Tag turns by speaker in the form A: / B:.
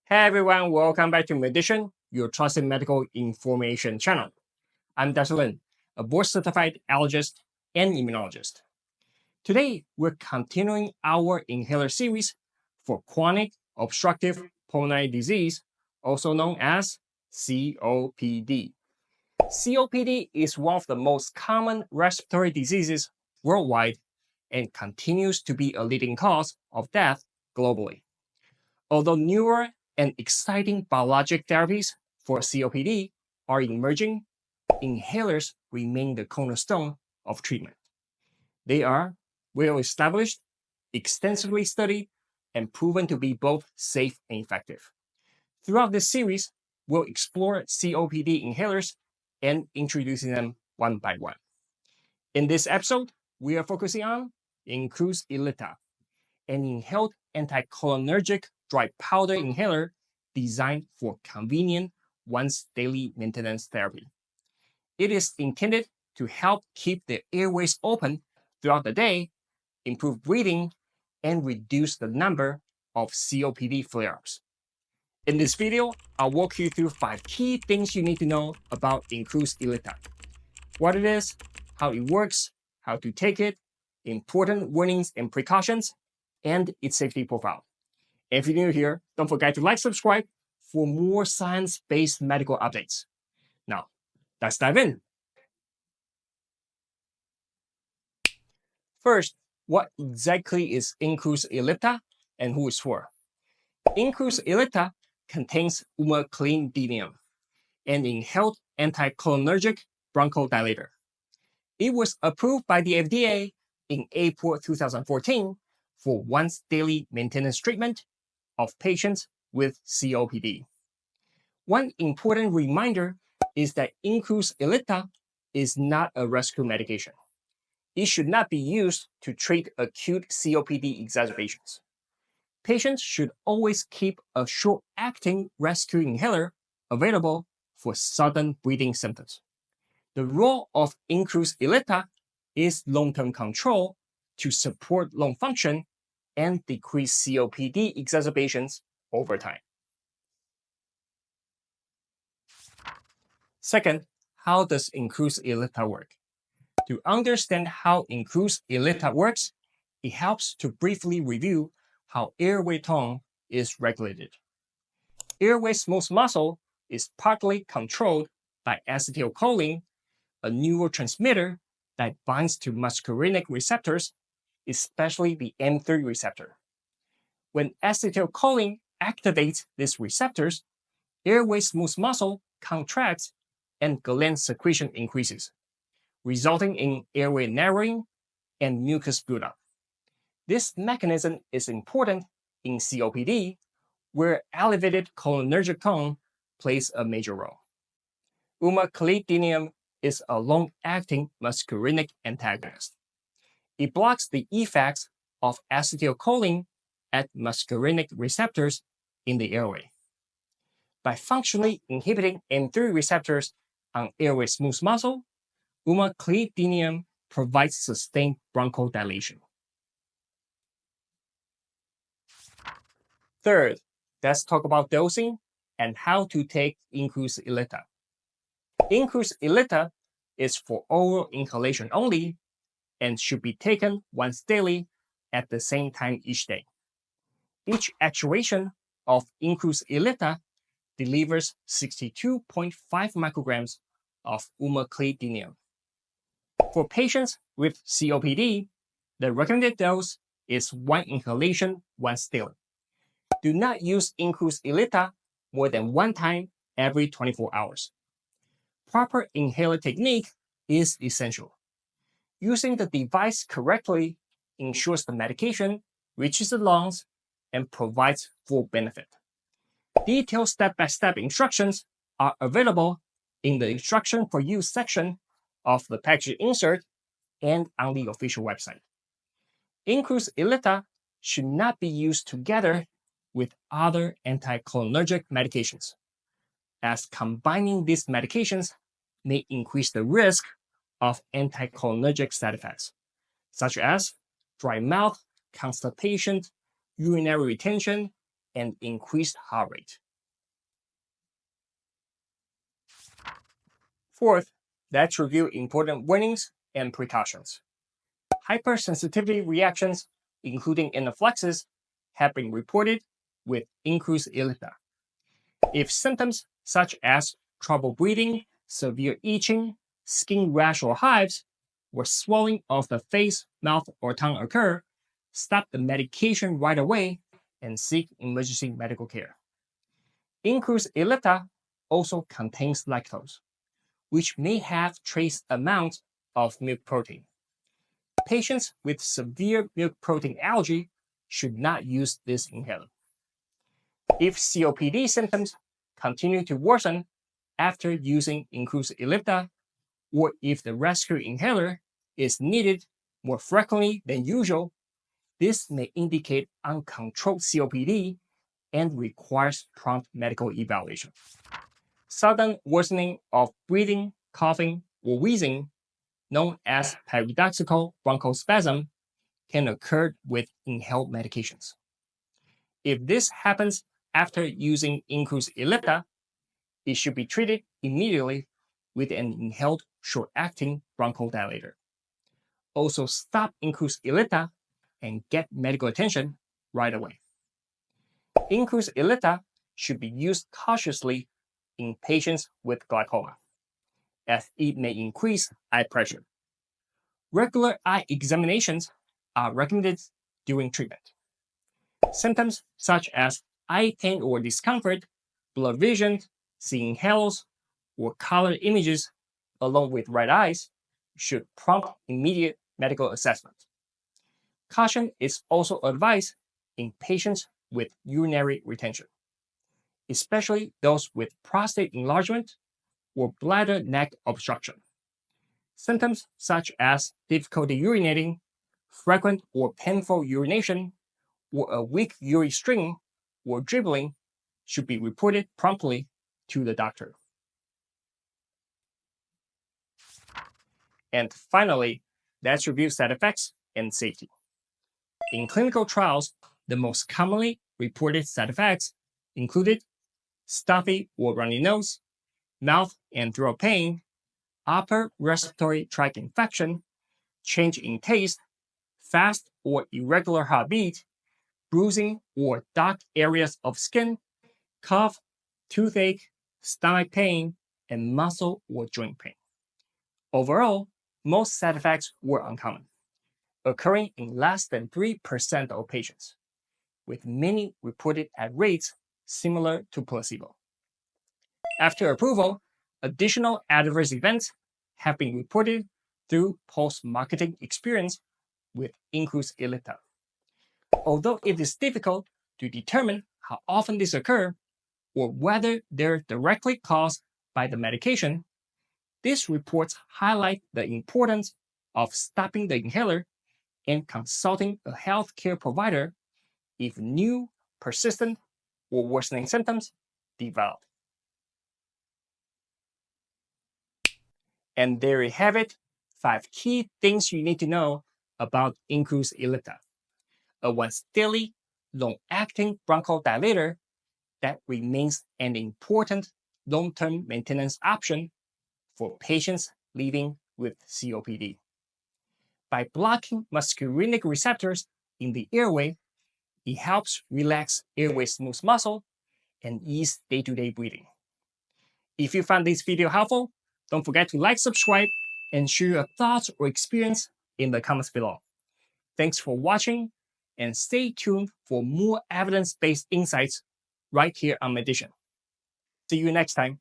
A: Hey everyone, welcome back to Medician, your trusted medical information channel. I'm Dr. Lin, a board-certified allergist and immunologist. Today, we're continuing our inhaler series for chronic obstructive pulmonary disease, also known as COPD. COPD is one of the most common respiratory diseases worldwide and continues to be a leading cause of death globally. Although newer and exciting biologic therapies for COPD are emerging, inhalers remain the cornerstone of treatment. They are well established, extensively studied, and proven to be both safe and effective. Throughout this series, we'll explore COPD inhalers and introducing them one by one. In this episode, we are focusing on Incruse Ellipta, an inhaled anticholinergic dry powder inhaler designed for convenient once daily maintenance therapy. It is intended to help keep the airways open throughout the day, improve breathing, and reduce the number of COPD flare-ups. In this video, I'll walk you through 5 key things you need to know about Incruse Ellipta: what it is, how it works, how to take it, important warnings and precautions, and its safety profile. If you're new here, don't forget to like, subscribe for more science-based medical updates. Now, let's dive in. First, what exactly is Incruse Ellipta and who it's for? Incruse Ellipta contains Umeclidinium, an inhaled anticholinergic bronchodilator. It was approved by the FDA in April 2014 for once daily maintenance treatment of patients with COPD. One important reminder is that Incruse Ellipta is not a rescue medication. It should not be used to treat acute COPD exacerbations. Patients should always keep a short-acting rescue inhaler available for sudden breathing symptoms. The role of Incruse Ellipta is long-term control to support lung function and decrease COPD exacerbations over time. Second, how does Incruse Ellipta work? To understand how Incruse Ellipta works, it helps to briefly review how airway tone is regulated. Airway smooth muscle is partly controlled by acetylcholine, a neurotransmitter that binds to muscarinic receptors, especially the M3 receptor. When acetylcholine activates these receptors, airway smooth muscle contracts and gland secretion increases, resulting in airway narrowing and mucus buildup. This mechanism is important in COPD, where elevated cholinergic tone plays a major role. Umeclidinium is a long-acting muscarinic antagonist. It blocks the effects of acetylcholine at muscarinic receptors in the airway. By functionally inhibiting M3 receptors on airway smooth muscle, Umeclidinium provides sustained bronchodilation. Third, let's talk about dosing and how to take Incruse Ellipta. Incruse Ellipta is for oral inhalation only and should be taken once daily at the same time each day. Each actuation of Incruse Ellipta delivers 62.5 micrograms of Umeclidinium. For patients with COPD, the recommended dose is 1 inhalation once daily. Do not use Incruse Ellipta more than 1 time every 24 hours. Proper inhaler technique is essential. Using the device correctly ensures the medication reaches the lungs and provides full benefit. Detailed step-by-step instructions are available in the instruction for use section of the package insert and on the official website. Incruse Ellipta should not be used together with other anticholinergic medications, as combining these medications may increase the risk of anticholinergic side effects, such as dry mouth, constipation, urinary retention, and increased heart rate. Fourth, let's review important warnings and precautions. Hypersensitivity reactions, including anaphylaxis, have been reported with Incruse Ellipta. If symptoms such as trouble breathing, severe itching, skin rash or hives, or swelling of the face, mouth, or tongue occur, stop the medication right away and seek emergency medical care. Incruse Ellipta also contains lactose, which may have trace amounts of milk protein. Patients with severe milk protein allergy should not use this inhaler. If COPD symptoms continue to worsen after using Incruse Ellipta, or if the rescue inhaler is needed more frequently than usual, this may indicate uncontrolled COPD and requires prompt medical evaluation. Sudden worsening of breathing, coughing, or wheezing, known as paradoxical bronchospasm, can occur with inhaled medications. If this happens after using Incruse Ellipta, it should be treated immediately with an inhaled short-acting bronchodilator. Also stop Incruse Ellipta and get medical attention right away. Incruse Ellipta should be used cautiously in patients with glaucoma, as it may increase eye pressure. Regular eye examinations are recommended during treatment. Symptoms such as eye pain or discomfort, blurred vision, seeing halos, or color images along with red eyes should prompt immediate medical assessment. Caution is also advised in patients with urinary retention, especially those with prostate enlargement or bladder neck obstruction. Symptoms such as difficulty urinating, frequent or painful urination, or a weak urine stream or dribbling should be reported promptly to the doctor. And finally, let's review side effects and safety. In clinical trials, the most commonly reported side effects included stuffy or runny nose, mouth and throat pain, upper respiratory tract infection, change in taste, fast or irregular heartbeat, bruising or dark areas of skin, cough, toothache, stomach pain, and muscle or joint pain. Overall, most side effects were uncommon, occurring in less than 3% of patients, with many reported at rates similar to placebo. After approval, additional adverse events have been reported through post-marketing experience with Incruse Ellipta. Although it is difficult to determine how often these occur or whether they're directly caused by the medication, these reports highlight the importance of stopping the inhaler and consulting a healthcare provider if new, persistent, or worsening symptoms develop. And there you have it, 5 key things you need to know about Incruse Ellipta, a once daily, long-acting bronchodilator that remains an important long-term maintenance option for patients living with COPD. By blocking muscarinic receptors in the airway, it helps relax airway smooth muscle and ease day-to-day breathing. If you found this video helpful, don't forget to like, subscribe, and share your thoughts or experience in the comments below. Thanks for watching, and stay tuned for more evidence-based insights right here on Medician. See you next time.